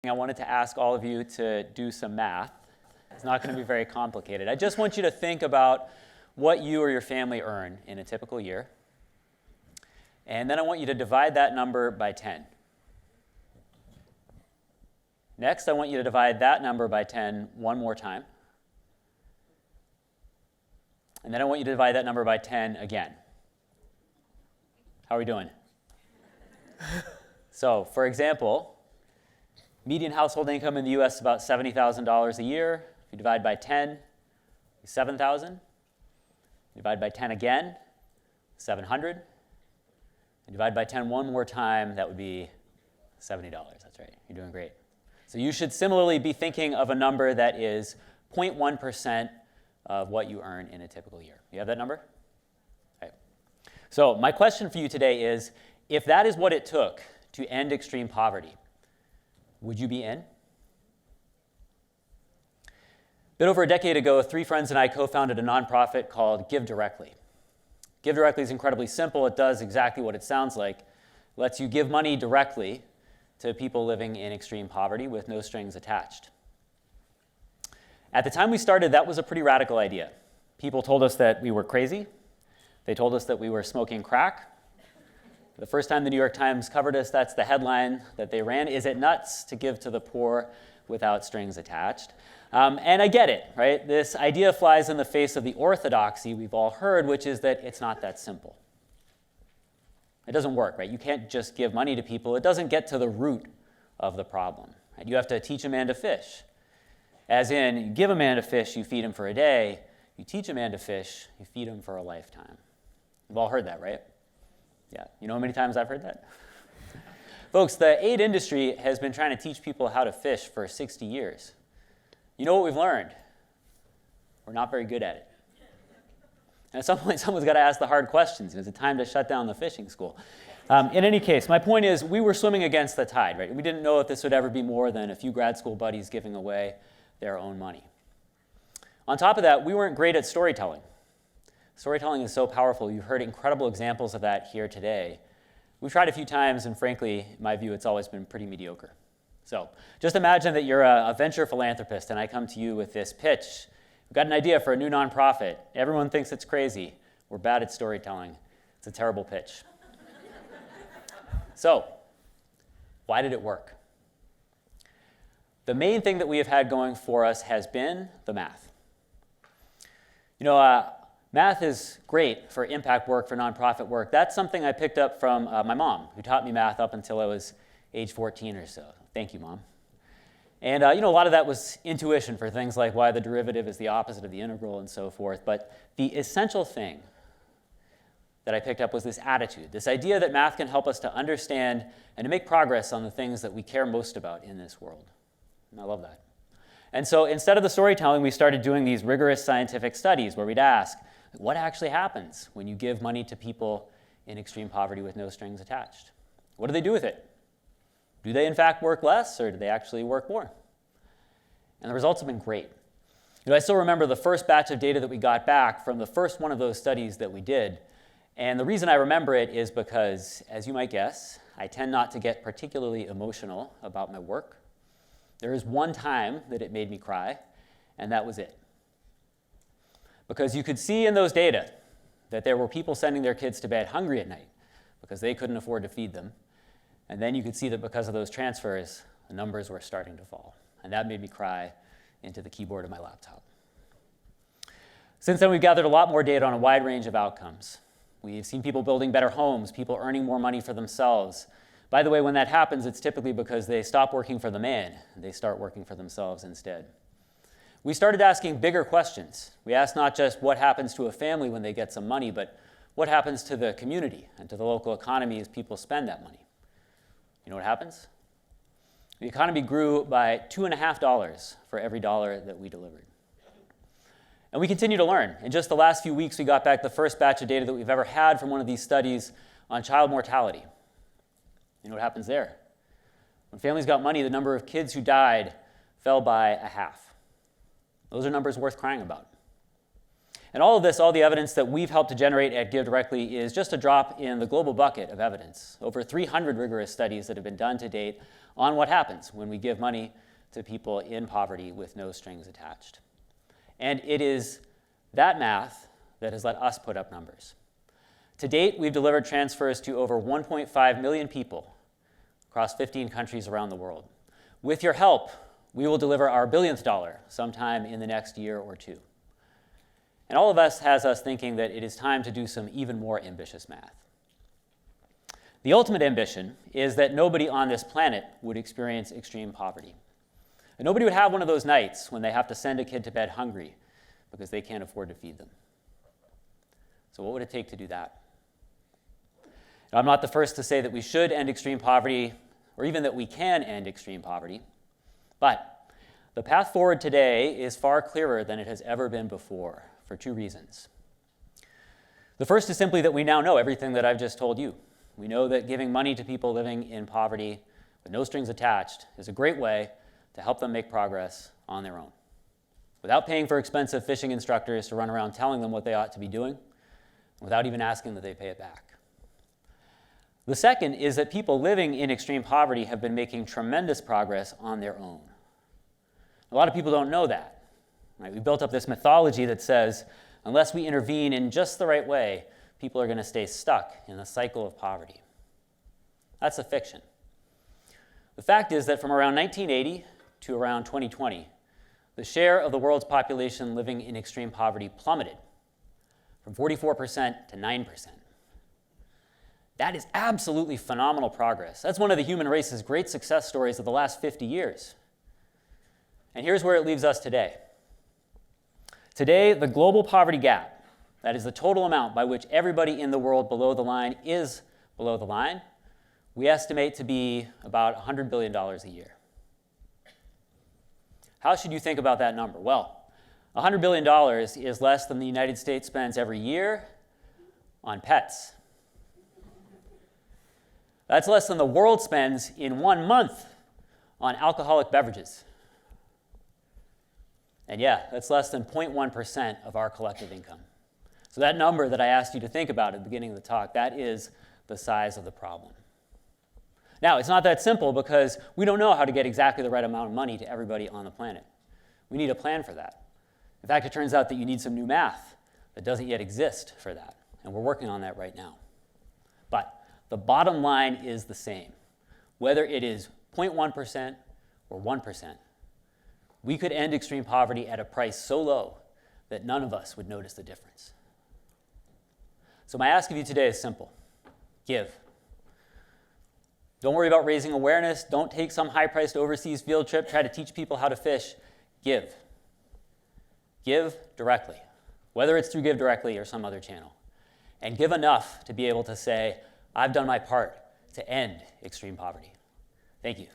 I wanted to ask all of you to do some math. It's not going to be very complicated. I just want you to think about what you or your family earn in a typical year. And then I want you to divide that number by 10. Next, I want you to divide that number by 10 one more time. And then I want you to divide that number by 10 again. How are we doing? So, for example, median household income in the U.S. is about $70,000 a year. If you divide by 10, it's $7,000. Divide by 10 again, $700. And divide by 10 one more time, that would be $70. That's right. You're doing great. So you should similarly be thinking of a number that is 0.1% of what you earn in a typical year. You have that number? Okay. So my question for you today is, if that is what it took to end extreme poverty, would you be in? A bit over a decade ago, three friends and I co-founded a nonprofit called Give Directly. Give Directly is incredibly simple. It does exactly what it sounds like. It lets you give money directly to people living in extreme poverty with no strings attached. At the time we started, that was a pretty radical idea. People told us that we were crazy. They told us that we were smoking crack. The first time the New York Times covered us, that's the headline that they ran: "Is it nuts to give to the poor without strings attached?" And I get it, right? This idea flies in the face of the orthodoxy we've all heard, which is that it's not that simple. It doesn't work, right? You can't just give money to people. It doesn't get to the root of the problem. Right? You have to teach a man to fish. As in, you give a man a fish, you feed him for a day. You teach a man to fish, you feed him for a lifetime. We've all heard that, right? Yeah, you know how many times I've heard that? Folks, the aid industry has been trying to teach people how to fish for 60 years. You know what we've learned? We're not very good at it. And at some point, someone's got to ask the hard questions. Is it time to shut down the fishing school? In any case, my point is, we were swimming against the tide, right? We didn't know if this would ever be more than a few grad school buddies giving away their own money. On top of that, we weren't great at storytelling. Storytelling is so powerful. You've heard incredible examples of that here today. We've tried a few times, and frankly, in my view, it's always been pretty mediocre. So just imagine that you're a venture philanthropist, and I come to you with this pitch. We've got an idea for a new nonprofit. Everyone thinks it's crazy. We're bad at storytelling. It's a terrible pitch. So why did it work? The main thing that we have had going for us has been the math. You know, math is great for impact work, for nonprofit work. That's something I picked up from my mom, who taught me math up until I was age 14 or so. Thank you, Mom. And a lot of that was intuition for things like why the derivative is the opposite of the integral and so forth. But the essential thing that I picked up was this attitude, this idea that math can help us to understand and to make progress on the things that we care most about in this world. And I love that. And so instead of the storytelling, we started doing these rigorous scientific studies where we'd ask, what actually happens when you give money to people in extreme poverty with no strings attached? What do they do with it? Do they in fact work less, or do they actually work more? And the results have been great. I still remember the first batch of data that we got back from the first one of those studies that we did. And the reason I remember it is because, as you might guess, I tend not to get particularly emotional about my work. There is one time that it made me cry, and that was it. Because you could see in those data that there were people sending their kids to bed hungry at night because they couldn't afford to feed them. And then you could see that because of those transfers, the numbers were starting to fall. And that made me cry into the keyboard of my laptop. Since then, we've gathered a lot more data on a wide range of outcomes. We've seen people building better homes, people earning more money for themselves. By the way, when that happens, it's typically because they stop working for the man. They start working for themselves instead. We started asking bigger questions. We asked not just what happens to a family when they get some money, but what happens to the community and to the local economy as people spend that money. You know what happens? The economy grew by $2.50 for every dollar that we delivered. And we continue to learn. In just the last few weeks, we got back the first batch of data that we've ever had from one of these studies on child mortality. You know what happens there? When families got money, the number of kids who died fell by a half. Those are numbers worth crying about. And all of this, all the evidence that we've helped to generate at Give Directly is just a drop in the global bucket of evidence. Over 300 rigorous studies that have been done to date on what happens when we give money to people in poverty with no strings attached. And it is that math that has let us put up numbers. To date, we've delivered transfers to over 1.5 million people across 15 countries around the world. With your help, we will deliver our billionth dollar sometime in the next year or two. And all of us has us thinking that it is time to do some even more ambitious math. The ultimate ambition is that nobody on this planet would experience extreme poverty. And nobody would have one of those nights when they have to send a kid to bed hungry because they can't afford to feed them. So what would it take to do that? Now, I'm not the first to say that we should end extreme poverty, or even that we can end extreme poverty, but the path forward today is far clearer than it has ever been before, for two reasons. The first is simply that we now know everything that I've just told you. We know that giving money to people living in poverty with no strings attached is a great way to help them make progress on their own, without paying for expensive fishing instructors to run around telling them what they ought to be doing, without even asking that they pay it back. The second is that people living in extreme poverty have been making tremendous progress on their own. A lot of people don't know that. Right? We built up this mythology that says, unless we intervene in just the right way, people are going to stay stuck in the cycle of poverty. That's a fiction. The fact is that from around 1980 to around 2020, the share of the world's population living in extreme poverty plummeted from 44% to 9%. That is absolutely phenomenal progress. That's one of the human race's great success stories of the last 50 years. And here's where it leaves us today. Today, the global poverty gap, that is the total amount by which everybody in the world below the line is below the line, we estimate to be about $100 billion a year. How should you think about that number? Well, $100 billion is less than the United States spends every year on pets. That's less than the world spends in 1 month on alcoholic beverages. And yeah, that's less than 0.1% of our collective income. So that number that I asked you to think about at the beginning of the talk, that is the size of the problem. Now, it's not that simple because we don't know how to get exactly the right amount of money to everybody on the planet. We need a plan for that. In fact, it turns out that you need some new math that doesn't yet exist for that, and we're working on that right now. But the bottom line is the same. Whether it is 0.1% or 1%, we could end extreme poverty at a price so low that none of us would notice the difference. So my ask of you today is simple. Give. Don't worry about raising awareness. Don't take some high-priced overseas field trip, try to teach people how to fish. Give. Give directly, whether it's through Give Directly or some other channel. And give enough to be able to say, I've done my part to end extreme poverty. Thank you.